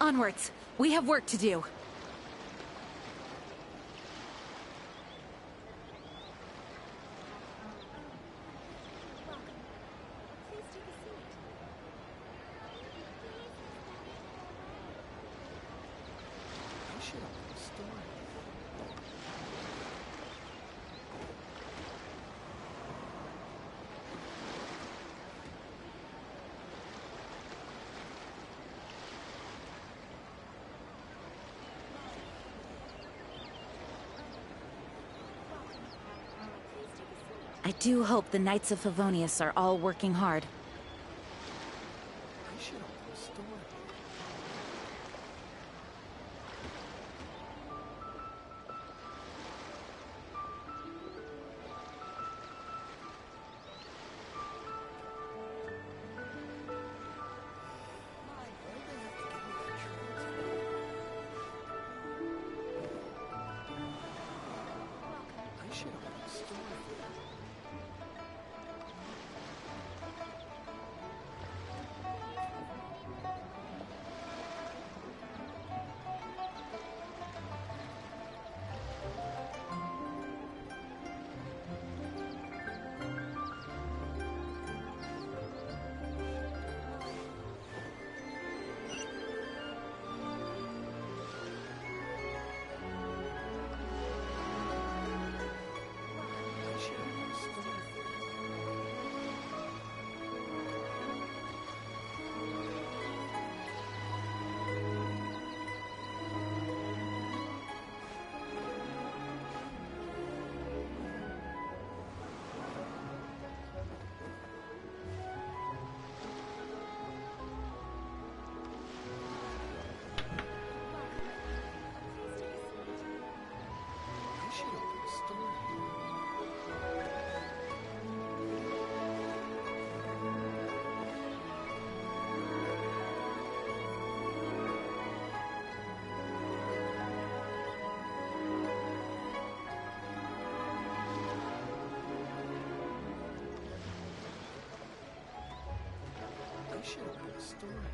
Onwards! We have work to do. I do hope the Knights of Favonius are all working hard.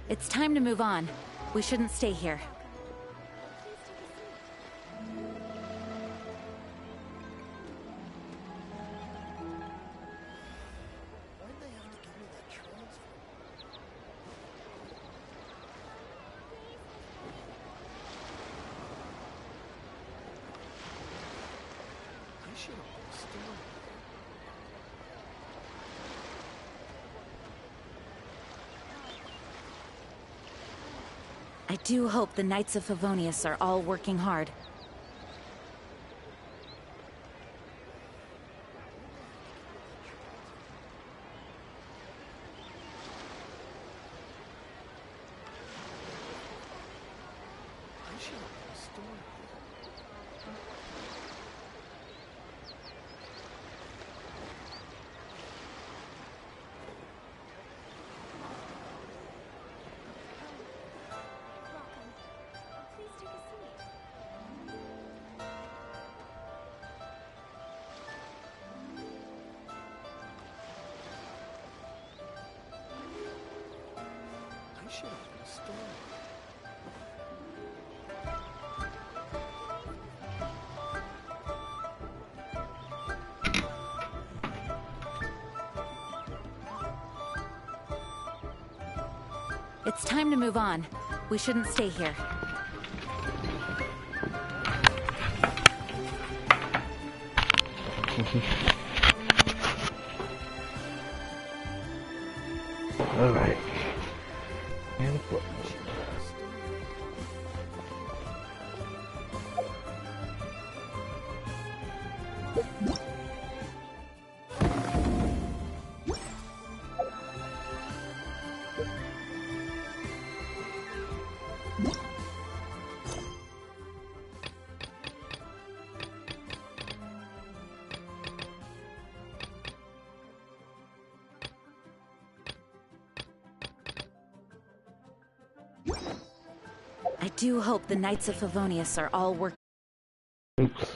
It's time to move on. We shouldn't stay here. I do hope the Knights of Favonius are all working hard. It's time to move on. We shouldn't stay here. All right. And what? I do hope the Knights of Favonius are all working. Oops.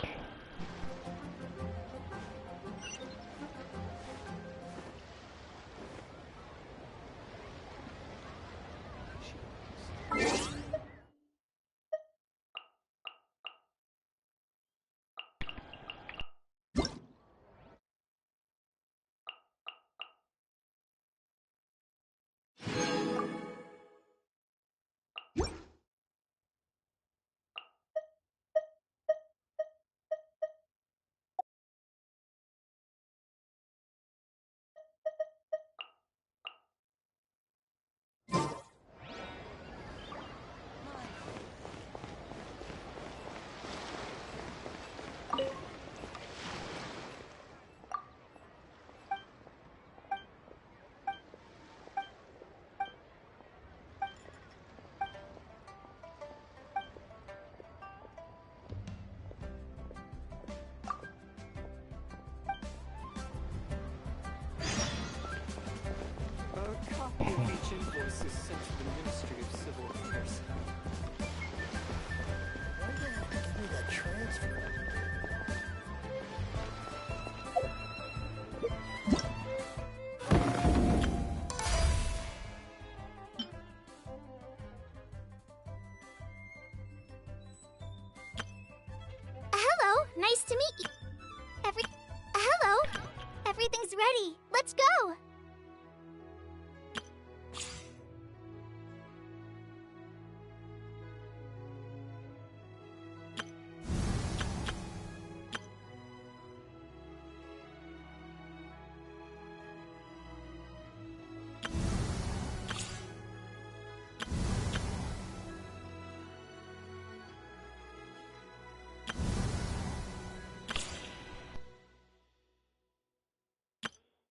Invoices sent to the Ministry of Civil Affairs. Why do they have to give me that transfer? Hello, nice to meet you. Hello. Everything's ready. Let's go.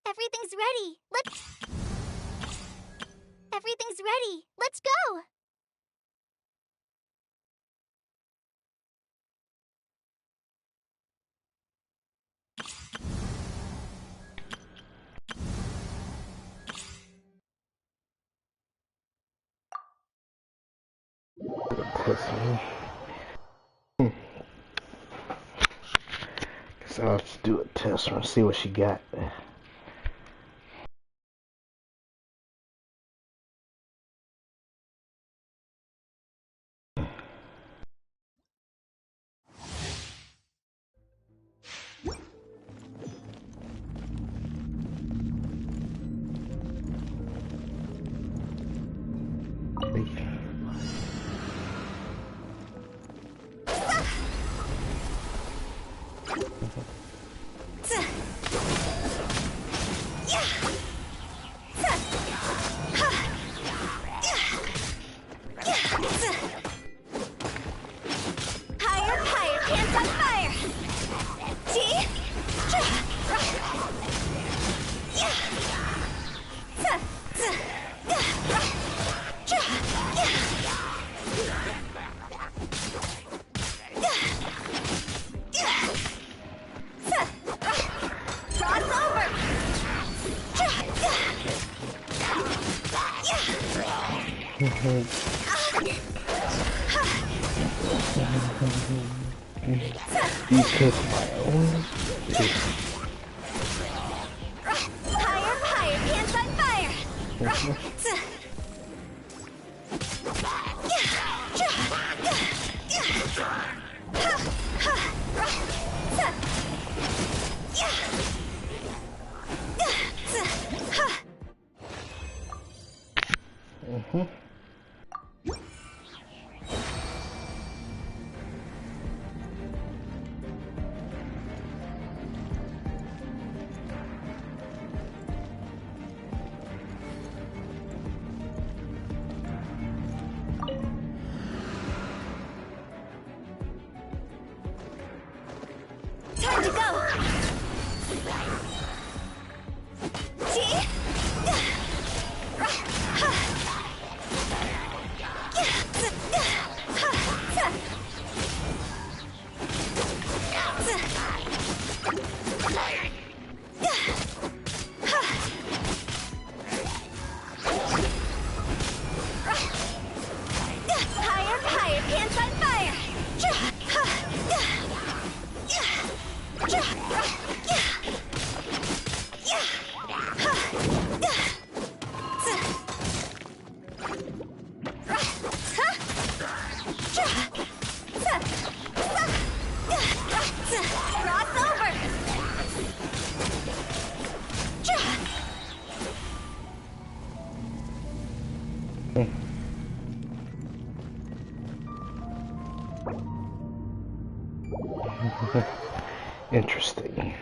Everything's ready. Everything's ready. Let's go. Test me. Guess I'll just do a test and see what she got. Higher, hands on fire. See? Cross over. You took my own. Higher, hands on fire. Time to go. See? Higher, hands on fire. Cross over. Interesting.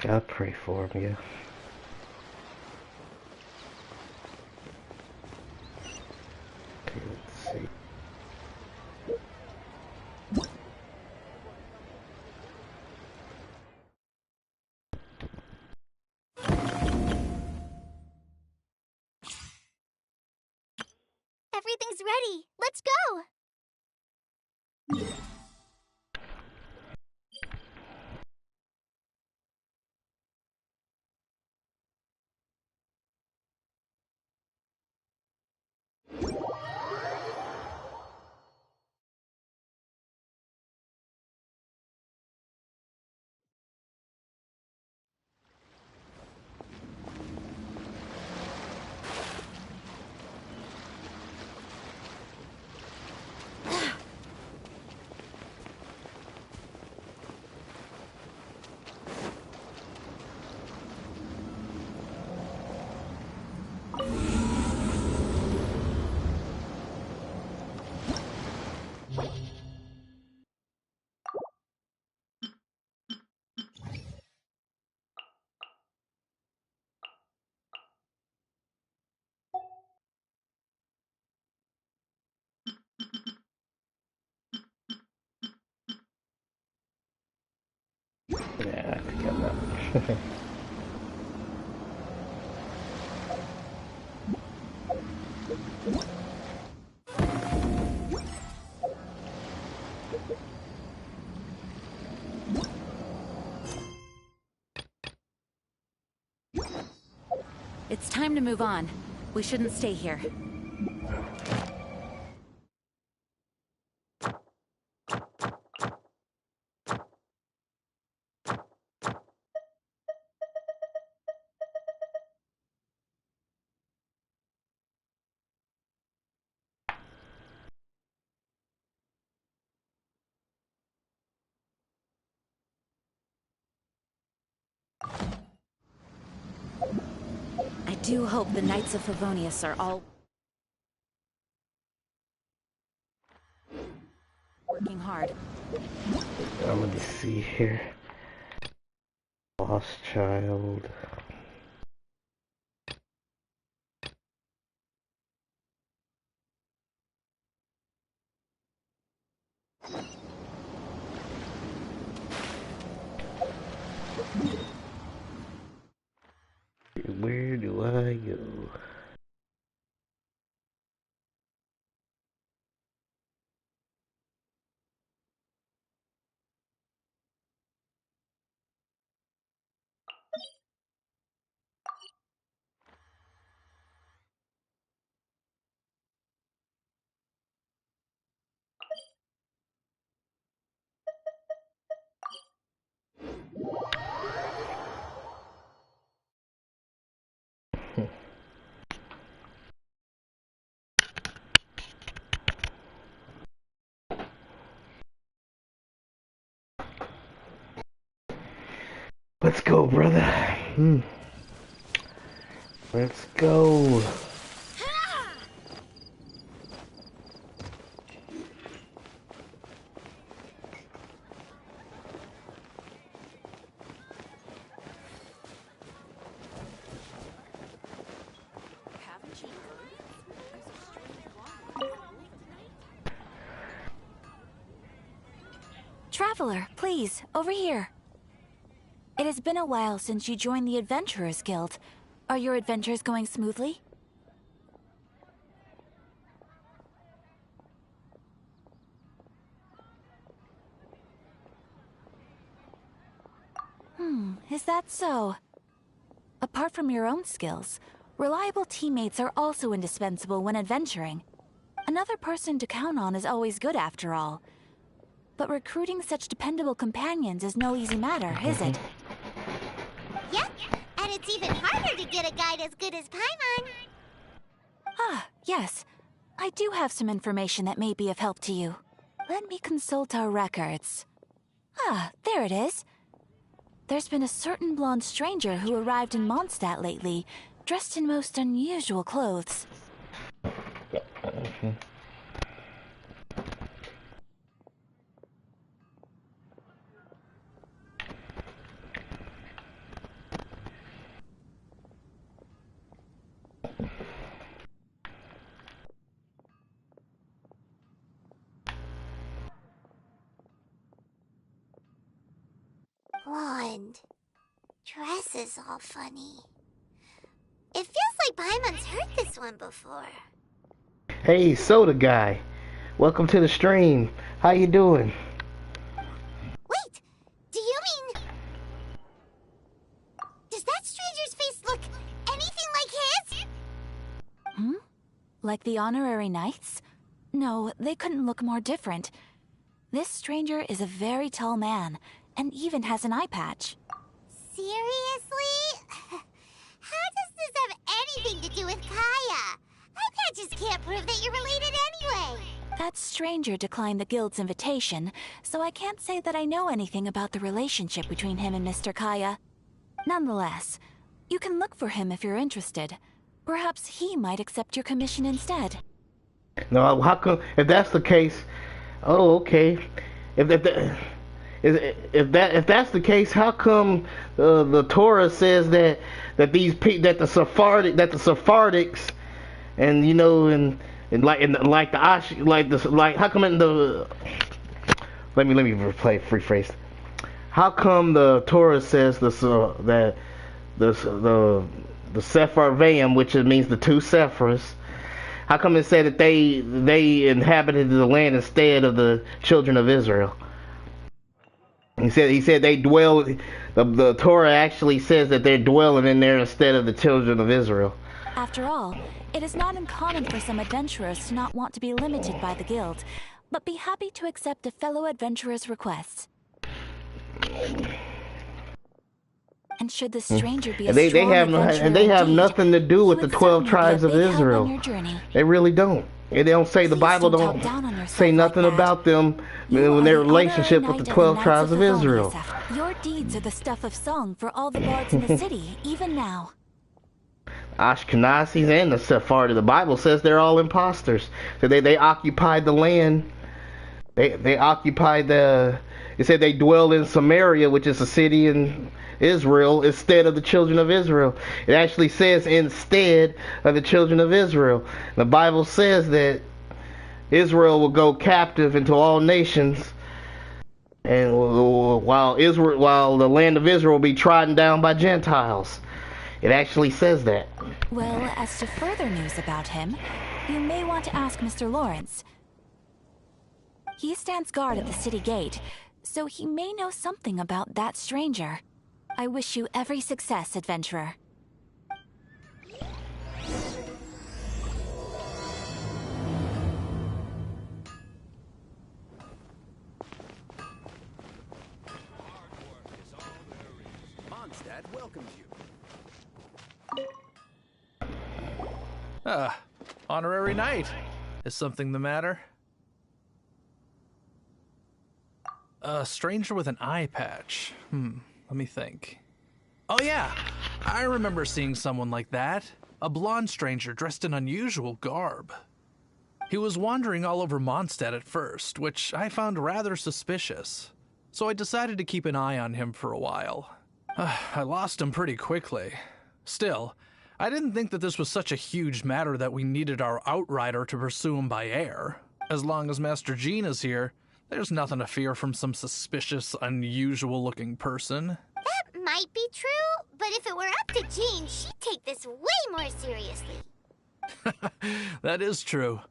Gotta pray for him, yeah. Okay, let's see. Everything's ready. Let's go! Yeah, I forgot that. It's time to move on. We shouldn't stay here. I do hope the Knights of Favonius are all working hard. I'm gonna see here. Lost child. Where do I go? Let's go, brother. Let's go. Traveler, please, over here. It has been a while since you joined the Adventurers Guild. Are your adventures going smoothly? Is that so? Apart from your own skills, reliable teammates are also indispensable when adventuring. Another person to count on is always good after all. But recruiting such dependable companions is no easy matter, is it? Yep, and it's even harder to get a guide as good as Paimon. Ah, yes. I do have some information that may be of help to you. Let me consult our records. Ah, there it is. There's been a certain blonde stranger who arrived in Mondstadt lately, dressed in most unusual clothes. happened? Dress is all funny. It feels like Paimon's heard this one before. Hey, Soda Guy. Welcome to the stream. How you doing? Wait, do you mean... Does that stranger's face look anything like his? Hmm? Like the honorary knights? No, they couldn't look more different. This stranger is a very tall man, and even has an eye patch. Seriously? How does this have anything to do with Kaya? Eye patches can't prove that you're related anyway. That stranger declined the guild's invitation, so I can't say that I know anything about the relationship between him and Mr. Kaya. Nonetheless, you can look for him if you're interested. Perhaps he might accept your commission instead. No, how come? If that's the case, oh, okay. If that's the case, how come the Torah says that the Sephardics, and you know, and like the Ash, like how come in the let me rephrase. How come the Torah says that the Sepharvaim, which means the two Sephiras, how come it said that they inhabited the land instead of the children of Israel? He said they dwell. The Torah actually says that they're dwelling in there instead of the children of Israel. After all, it is not uncommon for some adventurers to not want to be limited by the guild, but be happy to accept a fellow adventurer's requests. And should the stranger be a strong adventurer and they have indeed, nothing to do with he the would 12 certainly tribes be a of big help Israel. on your journey. They really don't. And they don't say the Please Bible don't don't talk down on yourself say like nothing that. about them You in are their the relationship honorary with the knight 12 Knights tribes of Israel. Favonius. Your deeds are the stuff of song for all the bards in the city, even now. Ashkenazis and the Sephardi. The Bible says they're all imposters. So they occupied the land. They occupied the. It said they dwell in Samaria, which is a city in Israel, instead of the children of Israel. It actually says instead of the children of Israel. The Bible says that Israel will go captive into all nations, and while the land of Israel will be trodden down by Gentiles. It actually says that. Well, as to further news about him, you may want to ask Mr. Lawrence. He stands guard at the city gate, so he may know something about that stranger. I wish you every success, adventurer. Mondstadt welcomes you. Honorary knight. Is something the matter? A stranger with an eye patch. Let me think. Oh yeah, I remember seeing someone like that. A blonde stranger dressed in unusual garb. He was wandering all over Mondstadt at first, which I found rather suspicious. So I decided to keep an eye on him for a while. I lost him pretty quickly. Still, I didn't think that this was such a huge matter that we needed our outrider to pursue him by air. As long as Master Jean is here, there's nothing to fear from some suspicious, unusual-looking person. That might be true, but if it were up to Jean, she'd take this way more seriously. That is true.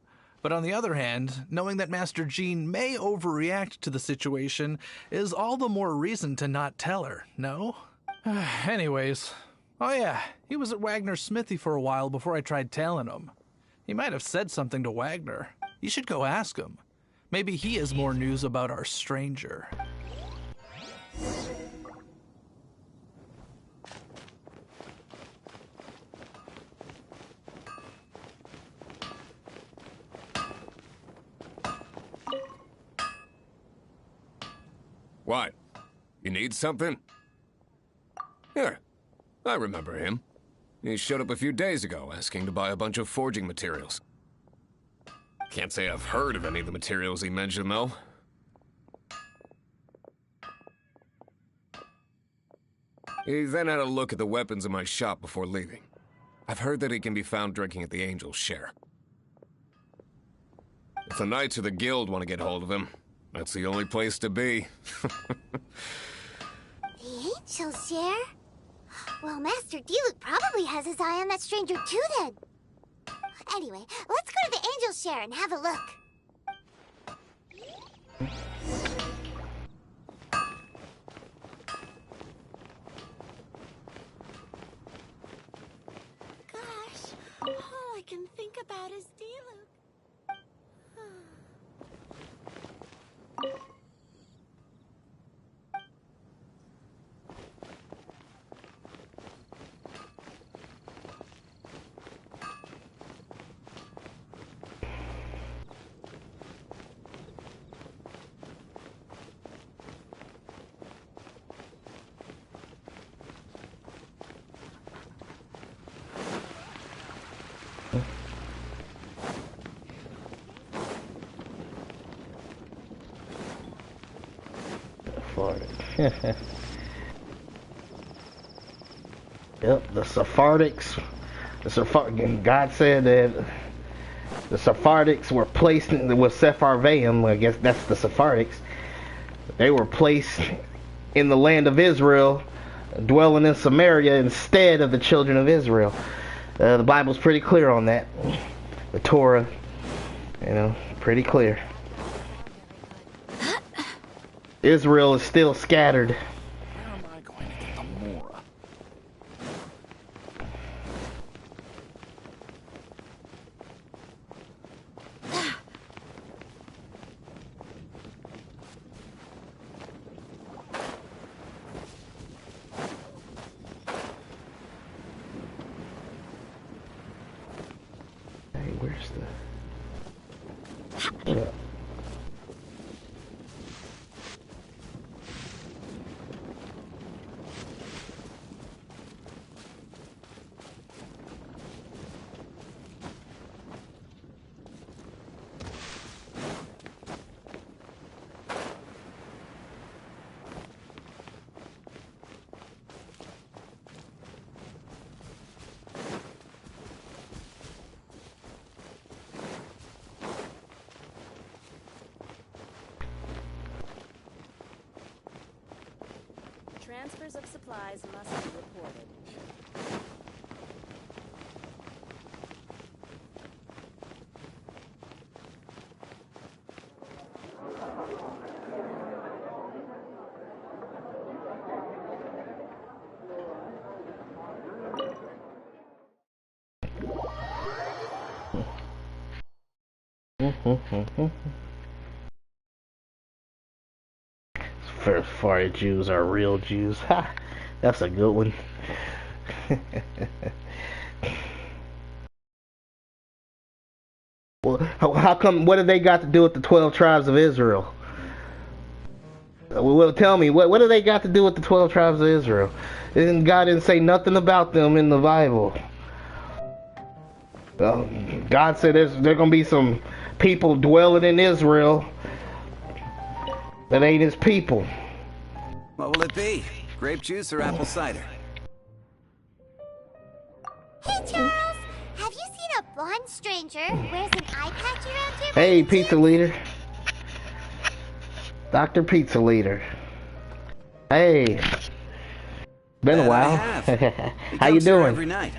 But on the other hand, knowing that Master Jean may overreact to the situation is all the more reason to not tell her, no? Anyways, oh yeah, he was at Wagner's smithy for a while before I tried tailing him. He might have said something to Wagner. You should go ask him. Maybe he has more news about our stranger. What? You need something? Here, I remember him. He showed up a few days ago asking to buy a bunch of forging materials. Can't say I've heard of any of the materials he mentioned, though. He then had a look at the weapons in my shop before leaving. I've heard that he can be found drinking at the Angel's Share. If the Knights of the Guild want to get hold of him, that's the only place to be. The She'll share? Well, Master Diluc probably has his eye on that stranger too then. Anyway, let's go to the angel share and have a look. Gosh, all I can think about is Diluc. Yep, the Sephardics. God said that the Sephardics were placed with Sepharvaim. I guess that's the Sephardics. They were placed in the land of Israel, dwelling in Samaria instead of the children of Israel. The Bible's pretty clear on that. The Torah, pretty clear. Israel is still scattered. Where am I going to get the Mora? Hey, where's the... Transfers of supplies must be reported. Sephardic Jews are real Jews. Ha! That's a good one. Well, how come? What have they got to do with the 12 tribes of Israel? Well, tell me, what do they got to do with the 12 tribes of Israel? God didn't say nothing about them in the Bible. God said there going to be some people dwelling in Israel that ain't his people. What will it be? Grape juice or apple cider? Hey, Charles! Have you seen a blonde stranger who wears an eye patch around here? Hey, pizza leader. Dr. Pizza Leader. Hey. Been a while. How you doing? Every night.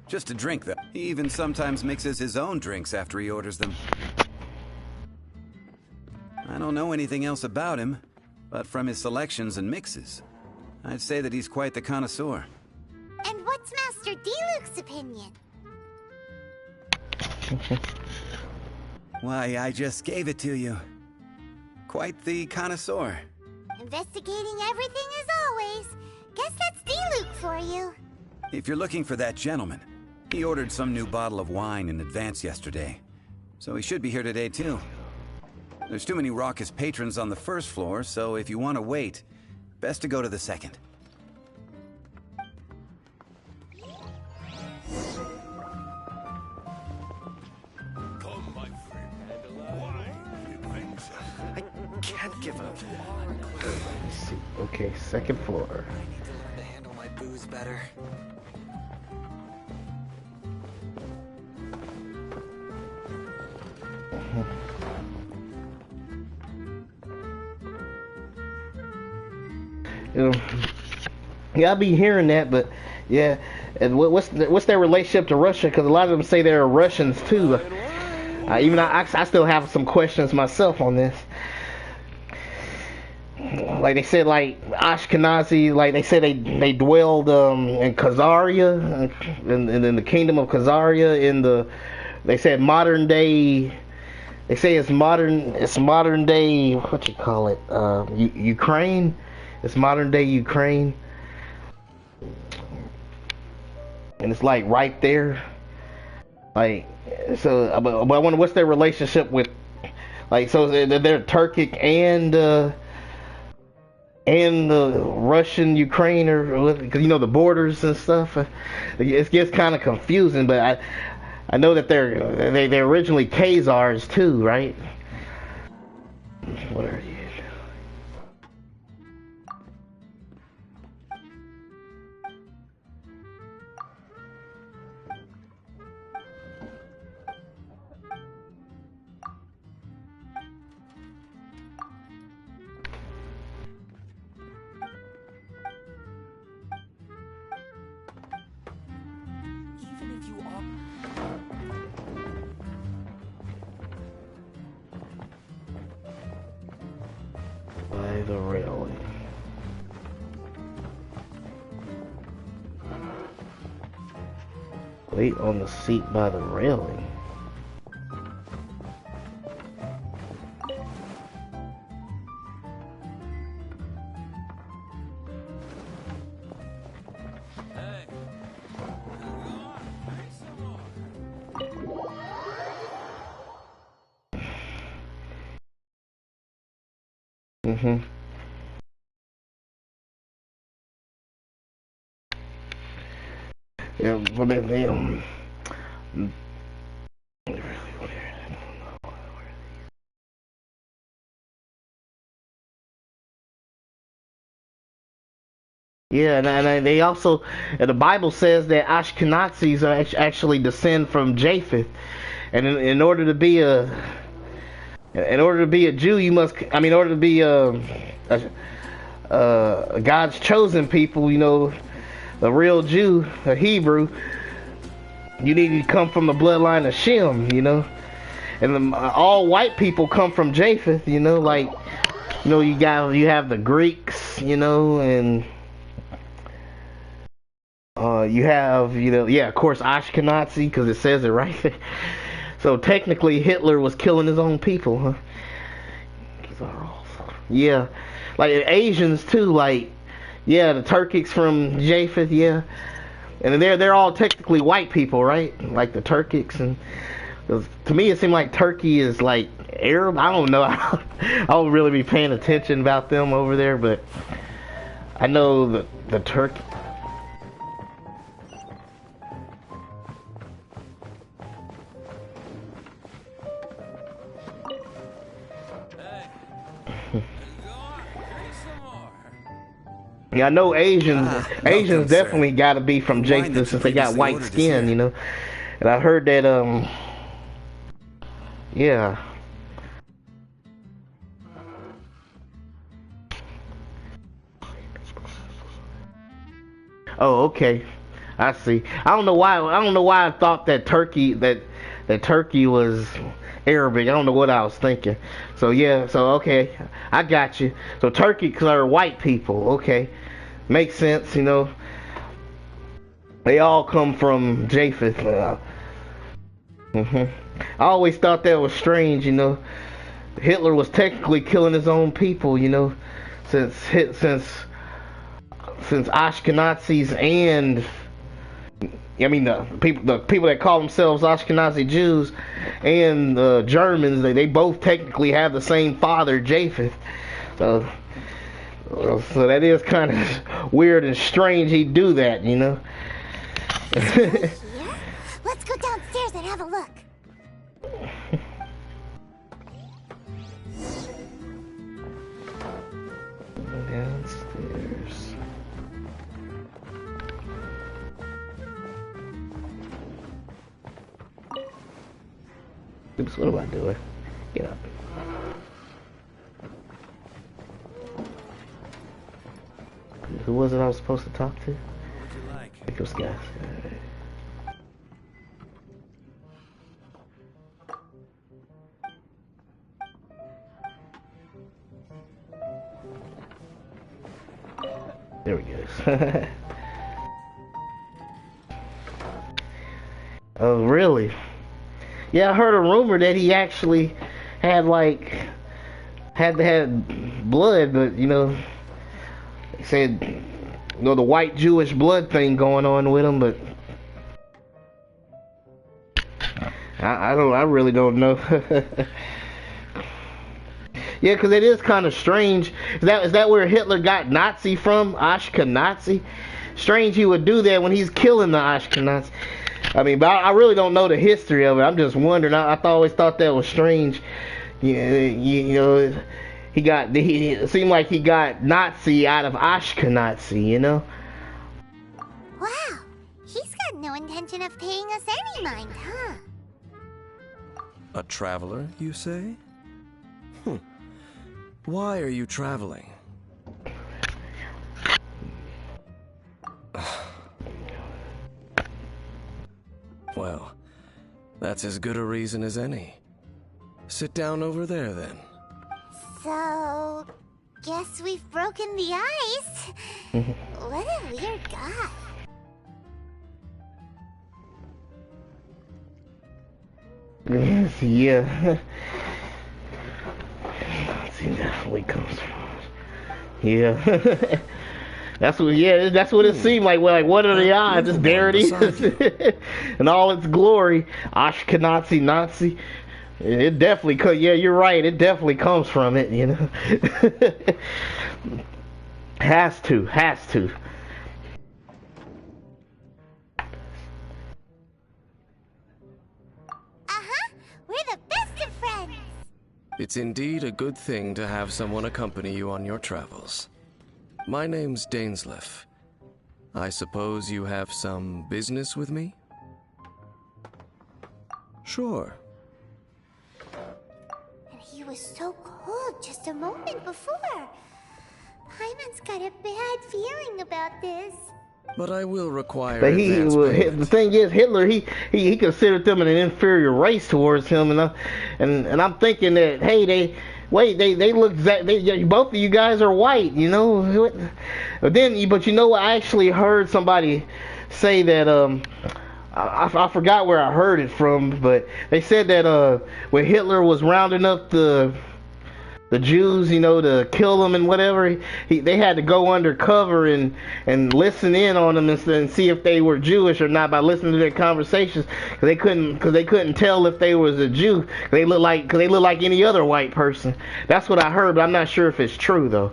Just a drink, though. He even sometimes mixes his own drinks after he orders them. I don't know anything else about him, but from his selections and mixes, I'd say that he's quite the connoisseur. And what's Master Diluc's opinion? Why, I just gave it to you. Quite the connoisseur. Investigating everything as always. Guess that's Diluc for you. If you're looking for that gentleman, he ordered some new bottle of wine in advance yesterday, so he should be here today too. There's too many raucous patrons on the first floor, so if you want to wait, best to go to the second. Come, my friend. Wine, adventure. I can't give up. Let's see. Okay, second floor. I need to learn to handle my booze better. Yeah, I be hearing that, but yeah. And what's their relationship to Russia? Because a lot of them say they're Russians too. Even I still have some questions myself on this. Like they said, like Ashkenazi, like they said they dwelled in Khazaria, in the kingdom of Khazaria, they said modern day. They say it's modern day. What you call it? Ukraine. It's modern day Ukraine, and it's like right there. Like so, but I wonder what's their relationship with. Like so, they're Turkic and the Russian Ukraine, or because you know the borders and stuff. It gets kind of confusing, but I know that they're originally Khazars too, right? What are you? Even if you are... By the railing. Wait on the seat by the railing. Mm-hmm. Yeah, but they yeah, and they also, and the Bible says that Ashkenazis are actually descend from Japheth, and in order to be a Jew, you must, in order to be God's chosen people, you know, a real Jew, a Hebrew, you need to come from the bloodline of Shem, you know, and all white people come from Japheth, you know, like, you know, you have the Greeks, you know, and you have, you know, yeah, of course, Ashkenazi, because it says it right there. So technically, Hitler was killing his own people, huh? Yeah, like Asians too, like, yeah, the Turkics from Japheth, yeah, and they're all technically white people, right? Like the Turkics, and to me, it seemed like Turkey is like Arab. I don't know. I don't really be paying attention about them over there, but I know the Turk. Yeah, I know Asians definitely got to be from Japheth since they got white skin, you know. And I heard that, yeah. Oh, okay. I see. I don't know why I thought that Turkey was Arabic. I don't know what I was thinking. So yeah, okay. I got you. So Turkics are white people. Okay. Makes sense, you know. They all come from Japheth. I always thought that was strange, you know. Hitler was technically killing his own people, you know, since Ashkenazis and the people that call themselves Ashkenazi Jews and Germans, they both technically have the same father, Japheth. So that is kind of weird and strange he'd do that, you know. Here? Let's go downstairs and have a look. Downstairs. Oops, what am I doing? Get up. Who was it I was supposed to talk to? What'd you like? I think it was guys. There we go. Oh, really? Yeah, I heard a rumor that he actually had had blood, but you know, they said, you know, the white Jewish blood thing going on with him, but I really don't know. Yeah, because it is kind of strange. Is that where Hitler got Nazi from? Ashkenazi? Strange he would do that when he's killing the Ashkenazi. I mean, but I really don't know the history of it. I'm just wondering. I always thought that was strange. You know, it seemed like he got Nazi out of Ashkenazi, you know? Wow, he's got no intention of paying us any mind, huh? A traveler, you say? Why are you traveling? Well, that's as good a reason as any. Sit down over there, then. So, guess we've broken the ice. What a weird guy. Yeah. See, that's where it comes from. Yeah. That's what it seemed like. Well, like, what are the odds? Just there it is. In all its glory. Ashkenazi Nazi. It definitely could. Yeah, you're right. It definitely comes from it, you know. Has to. We're the best of friends. It's indeed a good thing to have someone accompany you on your travels. My name's Dainsleif. I suppose you have some business with me? Sure. And he was so cold just a moment before. Paimon's got a bad feeling about this. But I will require But advance payment. the thing is, Hitler, he considered them an inferior race towards him, and I'm thinking that, hey, they look both of you guys are white, you know. But you know, I actually heard somebody say that I forgot where I heard it from, but they said that when Hitler was rounding up the Jews, you know, to kill them and whatever, they had to go undercover and listen in on them and see if they were Jewish or not by listening to their conversations, because they couldn't tell if they was a Jew. They look like any other white person. That's what I heard, but I'm not sure if it's true though.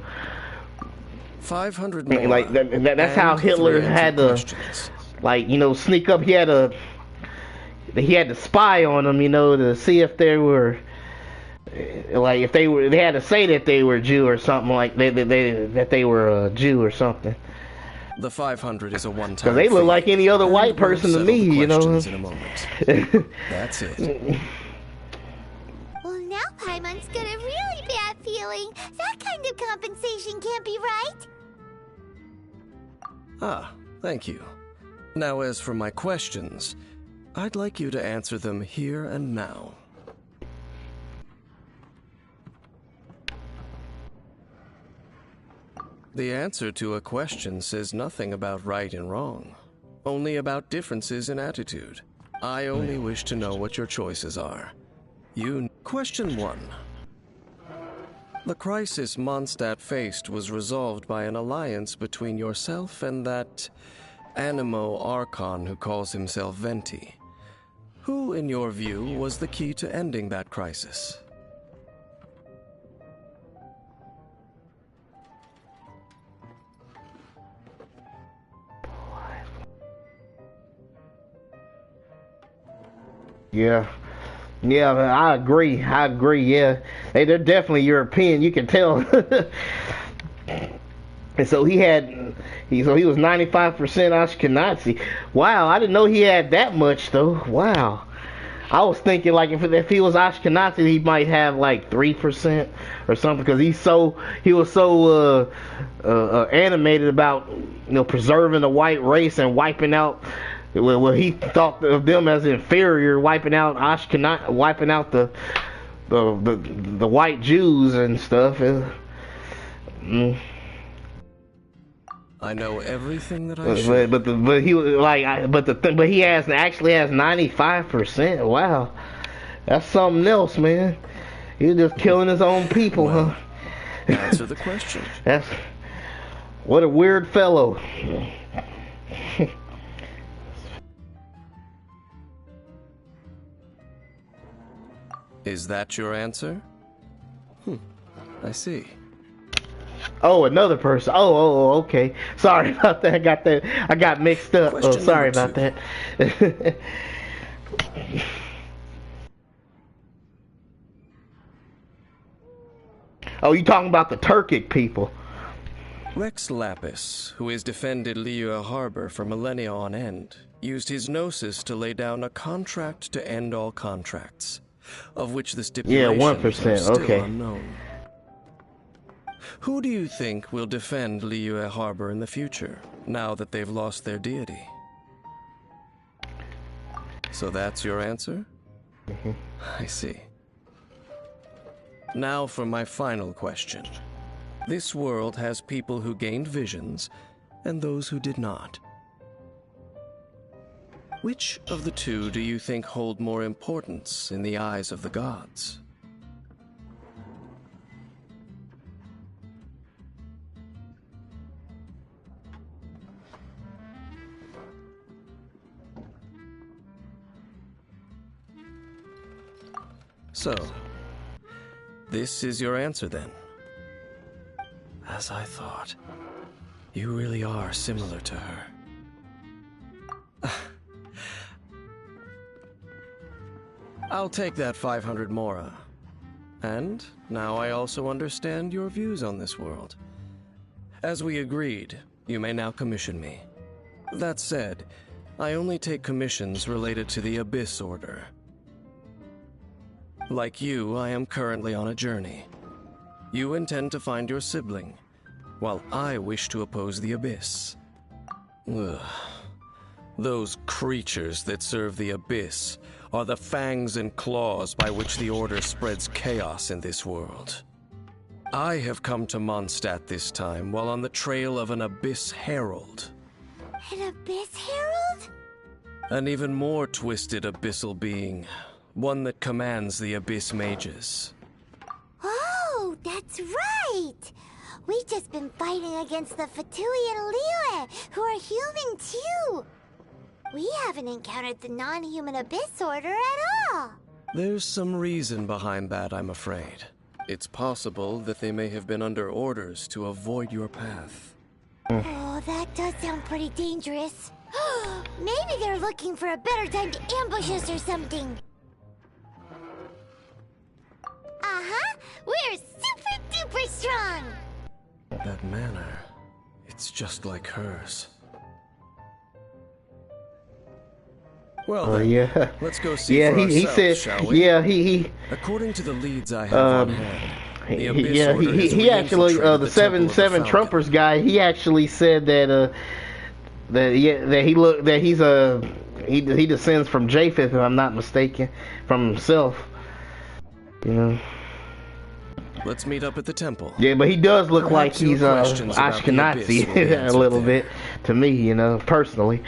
500 more. Like that's how Hitler had to, like, you know, sneak up. He had to spy on them, you know, to see if they were. Like if they had to say that they were Jew or something, like that they were a Jew or something. The 500 is a one-time. Because they look like any other white person to me, you know. In a moment. That's it. Well, now Paimon's got a really bad feeling. That kind of compensation can't be right. Ah, thank you. Now, as for my questions, I'd like you to answer them here and now. The answer to a question says nothing about right and wrong, only about differences in attitude. I only wish to know what your choices are. Question 1. The crisis Mondstadt faced was resolved by an alliance between yourself and that Animo Archon who calls himself Venti. Who, in your view, was the key to ending that crisis? Yeah, I agree. Yeah, they're definitely European. You can tell. And so he was 95% Ashkenazi. Wow, I didn't know he had that much though. Wow, I was thinking like if he was Ashkenazi, he might have like 3% or something, because he was so animated about preserving the white race and wiping out. Well, he thought of them as inferior, wiping out wiping out the white Jews and stuff. I know everything that I should. But he actually has 95%. Wow, that's something else, man. He's just killing his own people, well, huh? Answer the question. What a weird fellow. Is that your answer? I see. Oh, another person. Oh, okay. Sorry about that. I got mixed up. Question sorry number about 2. that. Oh, you talking about the Turkic people? Rex Lapis, who has defended Liyue Harbor for millennia on end, used his gnosis to lay down a contract to end all contracts, of which the stipulations 1%, are still okay. unknown. Who do you think will defend Liyue Harbor in the future, now that they've lost their deity? So that's your answer? I see. Now for my final question. This world has people who gained visions, and those who did not. Which of the two do you think hold more importance in the eyes of the gods? So, this is your answer then. As I thought, you really are similar to her. I'll take that 500 mora. And now I also understand your views on this world. As we agreed, you may now commission me. That said, I only take commissions related to the Abyss Order. Like you, I am currently on a journey. You intend to find your sibling, while I wish to oppose the Abyss. Ugh. Those creatures that serve the Abyss are the fangs and claws by which the Order spreads chaos in this world. I have come to Mondstadt this time while on the trail of an Abyss Herald. An Abyss Herald? An even more twisted abyssal being, one that commands the Abyss Mages. Oh, that's right! We've just been fighting against the Fatui and Liyue, who are human too! We haven't encountered the non-human Abyss Order at all! There's some reason behind that, I'm afraid. It's possible that they may have been under orders to avoid your path. Oh, that does sound pretty dangerous. Maybe they're looking for a better time to ambush us or something. Uh-huh! We're super duper strong! That manner, it's just like hers. Well, then, yeah. let's go see for he ourselves, said, shall we? yeah, he According to the leads I have on hand, the Abyss yeah, Order has he actually, reinfiltrated the Temple of the seven Falcon. Trumpers guy, he actually said that he descends from Japheth, if I'm not mistaken, from himself. You know. Let's meet up at the temple. Yeah, but he does look like Perhaps your he's questions about the Abyss will be Ashkenazi a answered little there. bit to me, you know, personally.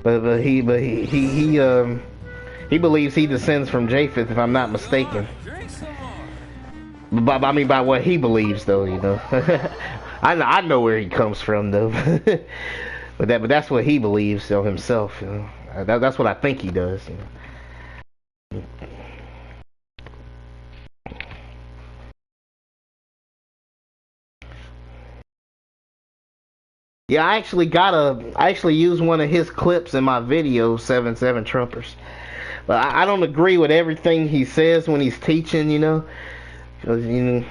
But he believes he descends from Japheth, if I'm not mistaken. By what he believes, though, you know. I know where he comes from, though. but that's what he believes, so himself. You know. That's what I think he does. You know. Yeah, I actually used one of his clips in my video, 7 Trumpers. But I don't agree with everything he says when he's teaching, you know. 'Cause, you know,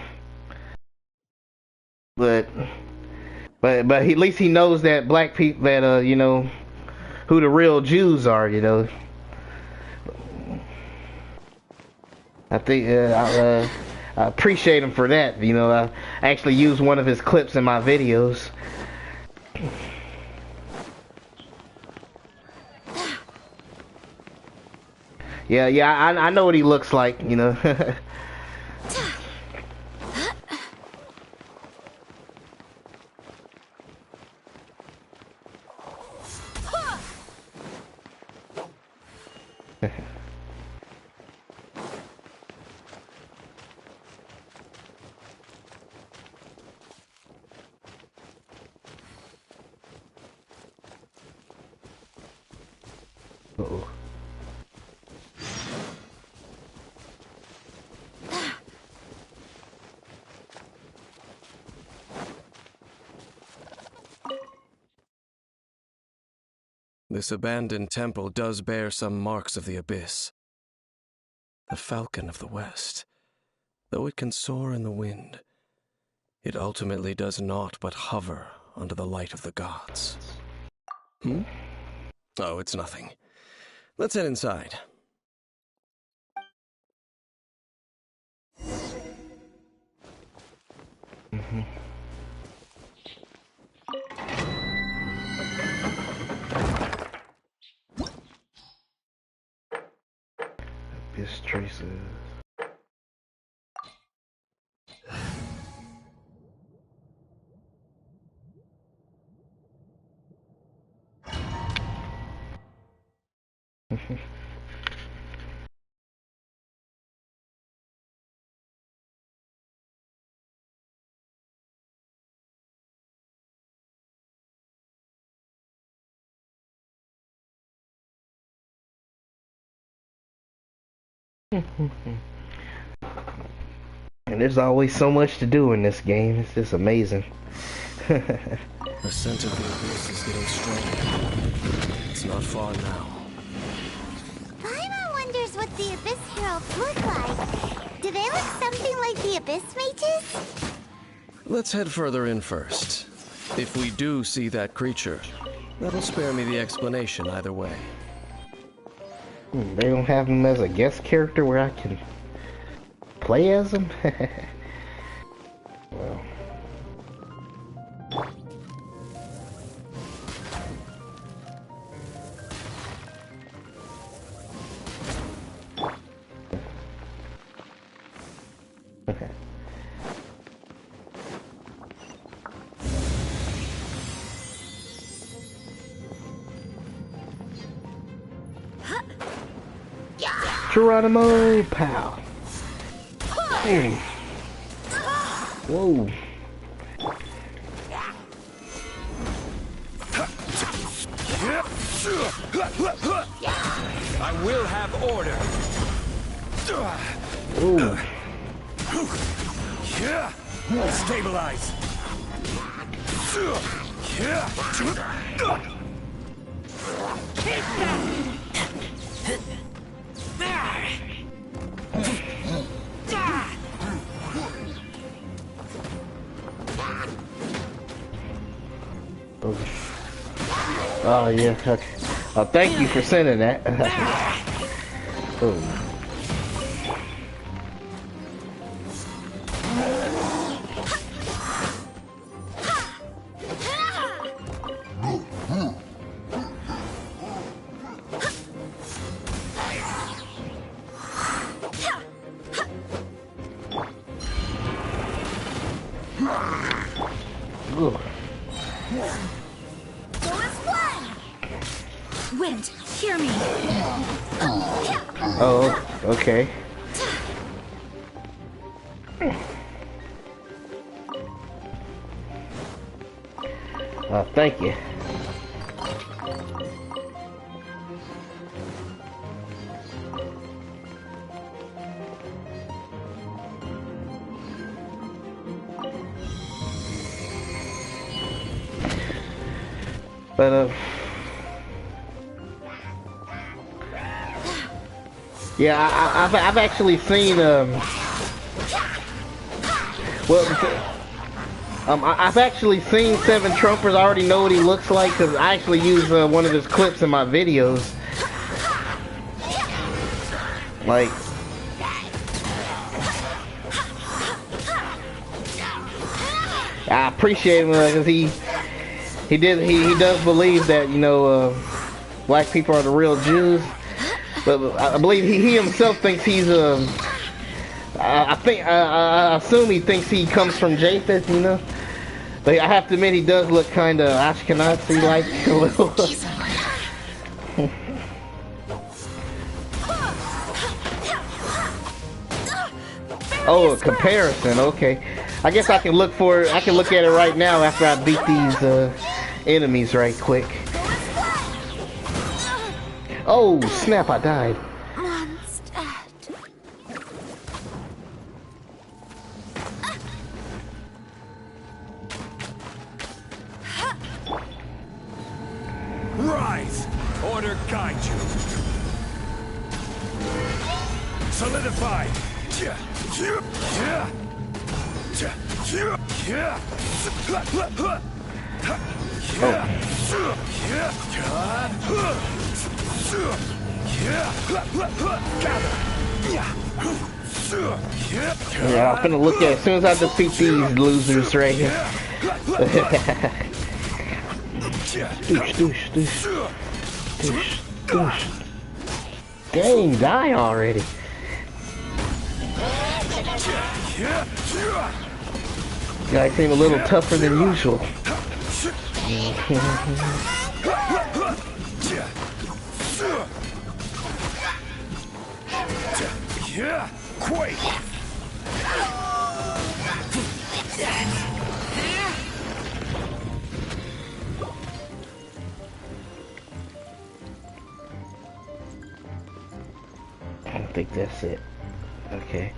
but at least he knows that black people, that you know, who the real Jews are, you know. I think I appreciate him for that. You know, I actually used one of his clips in my videos. Yeah, I know what he looks like, you know. Uh-oh. This abandoned temple does bear some marks of the abyss. The falcon of the west. Though it can soar in the wind, it ultimately does naught but hover under the light of the gods. Oh, it's nothing. Let's head inside. Abyss traces. And there's always so much to do in this game. It's just amazing. The scent of the abyss is getting stronger. It's not far now. Paimon wonders what the Abyss Heralds look like. Do they look something like the Abyss Mages? Let's head further in first. If we do see that creature, that'll spare me the explanation either way. They don't have him as a guest character where I can play as him? Well. Geronimo, pow. Whoa. I will have order. Ooh. Stabilize. Oh yeah. Okay. Oh, thank you for sending that. Oh. Ooh. Wind, hear me. Oh, okay. Thank you. But yeah, I've actually seen I've actually seen Seven Trumpers. I already know what he looks like because I actually use one of his clips in my videos. Like, I appreciate him because he does believe that, you know, black people are the real Jews. But I believe he himself thinks he's I assume he thinks he comes from Japheth, you know. But I have to admit, he does look kind of Ashkenazi-like a little. Oh, a comparison. Okay, I guess I can look at it right now after I beat these enemies right quick. Oh snap! I died. Rise! Order guide you. Solidify! Yeah, I'm gonna look at it as soon as I defeat these losers right here. Doosh, doosh, doosh. Doosh, doosh. Dang, die already. Guys seem a little tougher than usual. Quake! I don't think that's it. Okay.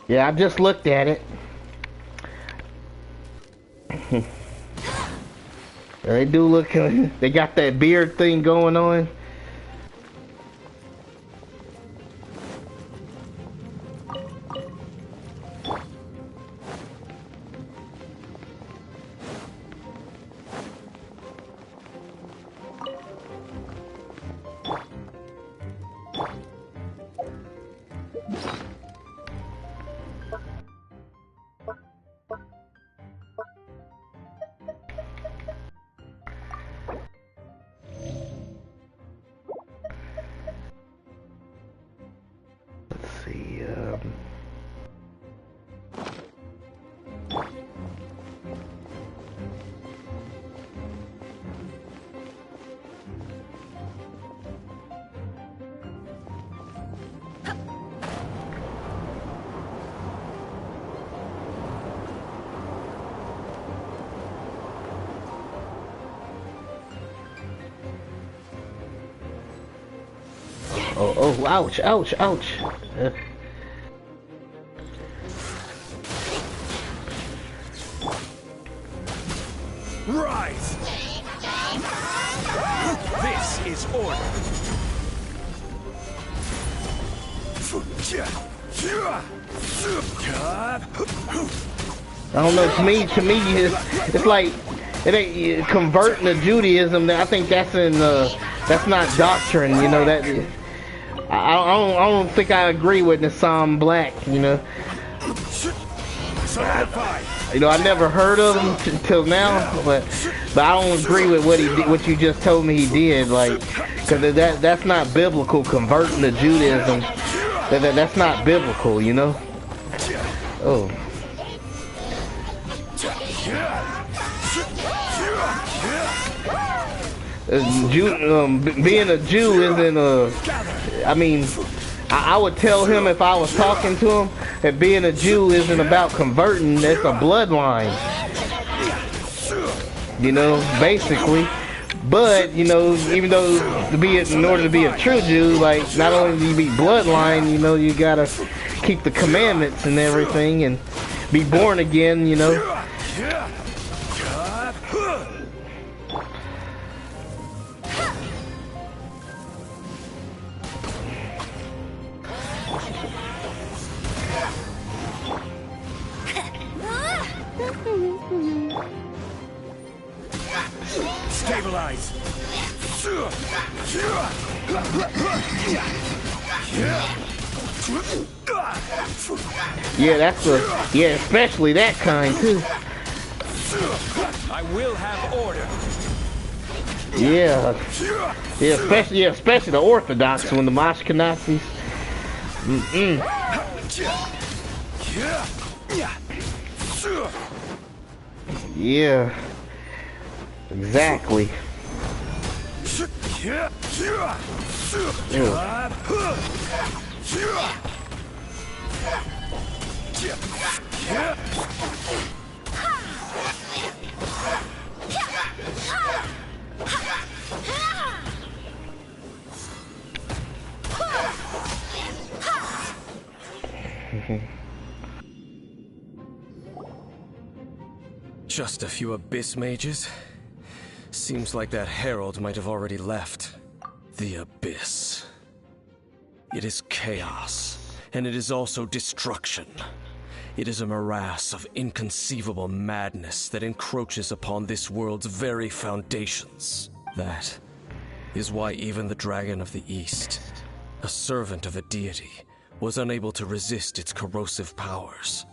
Yeah, I just looked at it. They do look. They got that beard thing going on. Let's see. Oh, ouch, ouch, ouch. Rise! This is order. I don't know. To me, it's like it ain't converting to Judaism. I think that's in that's not doctrine. You know that. I don't think I agree with Nassam Black. You know. You know, I never heard of him till now, but I don't agree with what he did, what you just told me he did. Like, because that's not biblical. Converting to Judaism, that's not biblical. You know. Oh. Being a Jew isn't I mean, I would tell him if I was talking to him that being a Jew isn't about converting. It's a bloodline. You know, basically. But you know, even though in order to be a true Jew, like not only do you be bloodline, you know, you gotta keep the commandments and everything and be born again. You know. Stabilize. Yeah, especially that kind too. I will have order. Yeah, especially the Orthodox when the Ashkenazis. Yeah, exactly. Just a few Abyss mages? Seems like that herald might have already left. The Abyss. It is chaos, and it is also destruction. It is a morass of inconceivable madness that encroaches upon this world's very foundations. That is why even the Dragon of the East, a servant of a deity, was unable to resist its corrosive powers.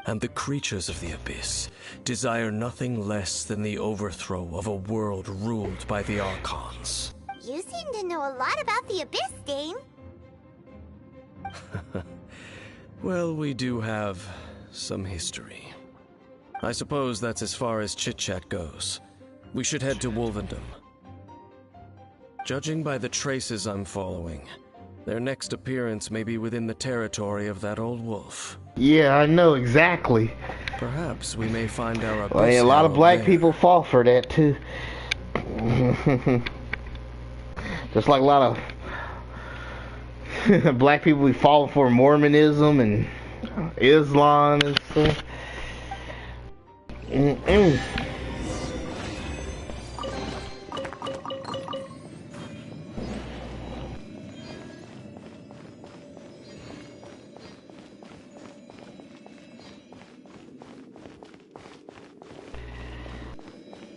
And the creatures of the Abyss desire nothing less than the overthrow of a world ruled by the Archons. You seem to know a lot about the Abyss, Dane. Well, we do have some history. I suppose that's as far as chit-chat goes. We should head to Wolvendom. Judging by the traces I'm following, their next appearance may be within the territory of that old wolf. Yeah, I know exactly. Perhaps we may find our Abyss. Well, a lot of black there. people fall for that too. Just like a lot of black people be falling for Mormonism and Islam and stuff. Mm-mm.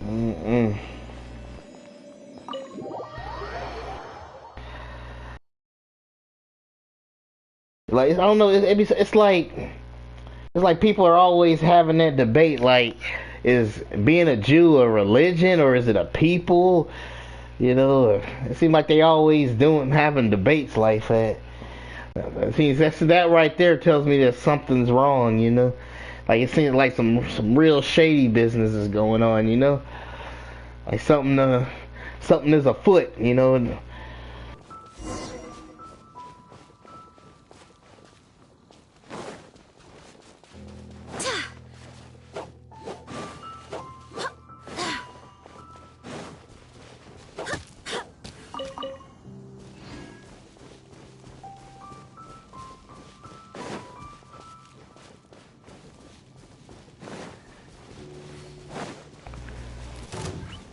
Mm-mm. Like, I don't know. It's like people are always having that debate. Like, is being a Jew a religion or is it a people? You know, it seems like they always having debates like that. It seems that right there tells me that something's wrong. You know, like it seems like some real shady business is going on. You know, like something is afoot. You know.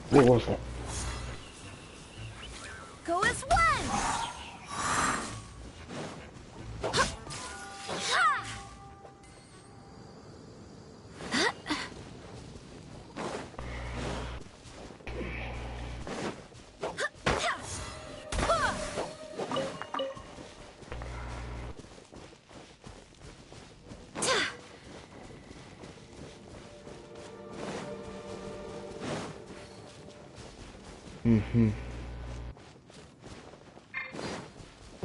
What was that? Go as one! Mm-hmm.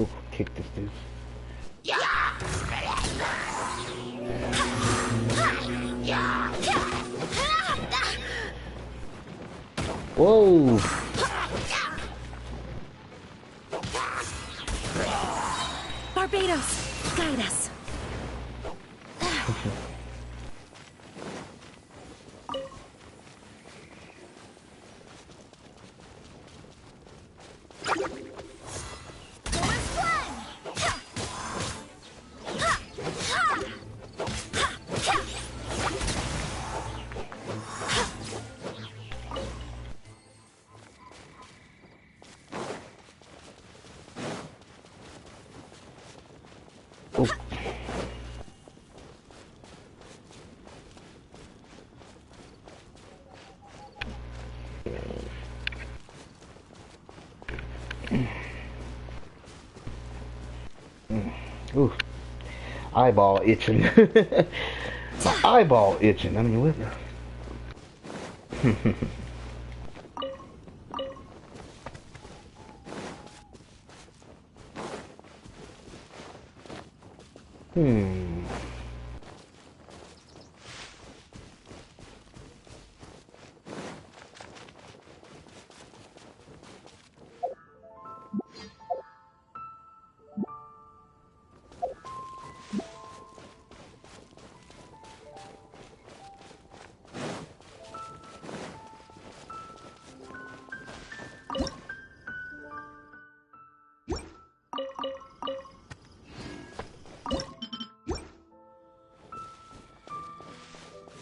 Oh, kick this dude. Whoa! Barbados, guide us. Ooh, eyeball itching. My eyeball itching. I mean, what the?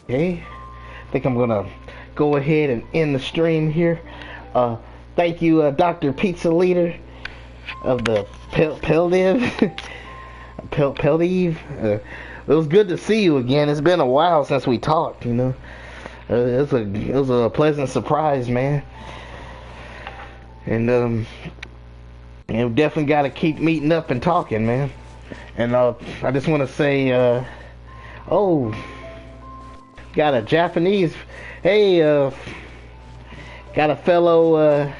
Okay, I think I'm gonna go ahead and end the stream here. Thank you, Dr. Pizza Leader of the Peldiv. Peldiv. It was good to see you again. It's been a while since we talked. You know, it was a pleasant surprise, man. And we definitely got to keep meeting up and talking, man. And I just want to say, oh. Got a Japanese, hey, got a fellow,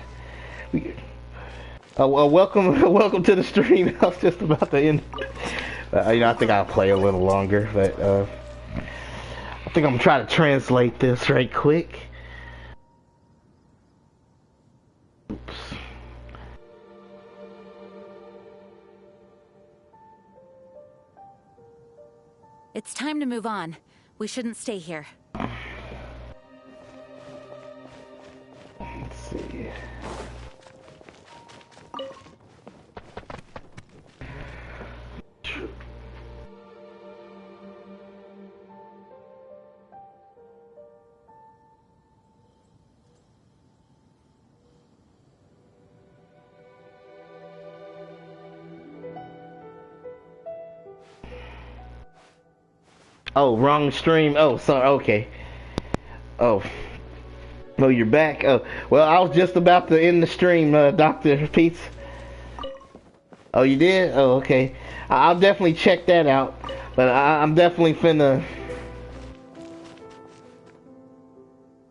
welcome to the stream. I was just about to end. You know, I think I'll play a little longer, but I think I'm gonna try to translate this right quick. Oops. It's time to move on. We shouldn't stay here. Let's see. Oh, wrong stream. Oh, sorry. Okay. Oh. Oh, you're back. Oh, well, I was just about to end the stream, Dr. Pete. Oh, you did? Oh, okay. I'll definitely check that out. But I'm definitely finna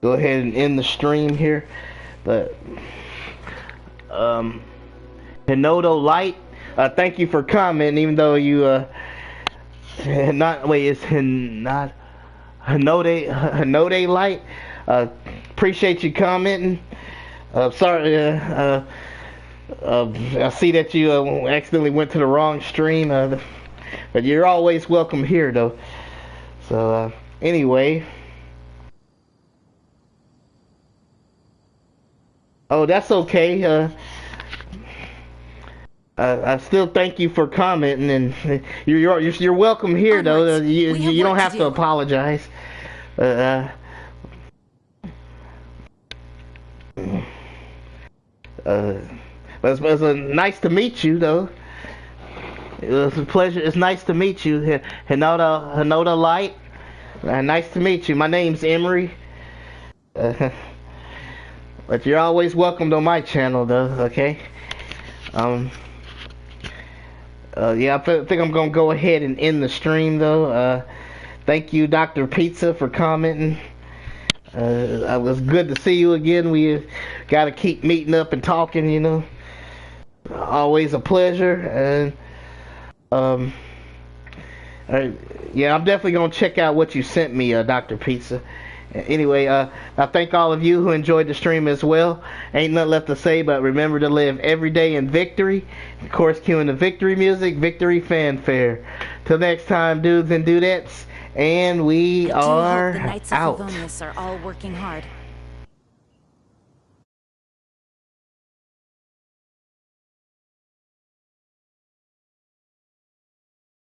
go ahead and end the stream here. But, Hinodo Light, thank you for commenting, even though you, it's Hinode Light. Appreciate you commenting. Sorry, I see that you accidentally went to the wrong stream, but you're always welcome here, though. So, anyway. Oh, that's okay. I still thank you for commenting, and you're welcome here, though. You don't have to apologize. But it's nice to meet you, though. It was a pleasure. It's nice to meet you, Hinoda Light. Nice to meet you. My name's Emery. But you're always welcomed on my channel, though. Okay. Yeah, I think I'm gonna go ahead and end the stream, though. Thank you, Dr. Pizza, for commenting. It was good to see you again. We gotta keep meeting up and talking, you know. Always a pleasure. And yeah, I'm definitely gonna check out what you sent me, Dr. Pizza. Anyway, I thank all of you who enjoyed the stream as well. Ain't nothing left to say, but remember to live every day in victory. Of course, cueing the victory music, victory fanfare. Till next time, dudes and dudettes, and we are The Knights of out. Favonius are all working hard.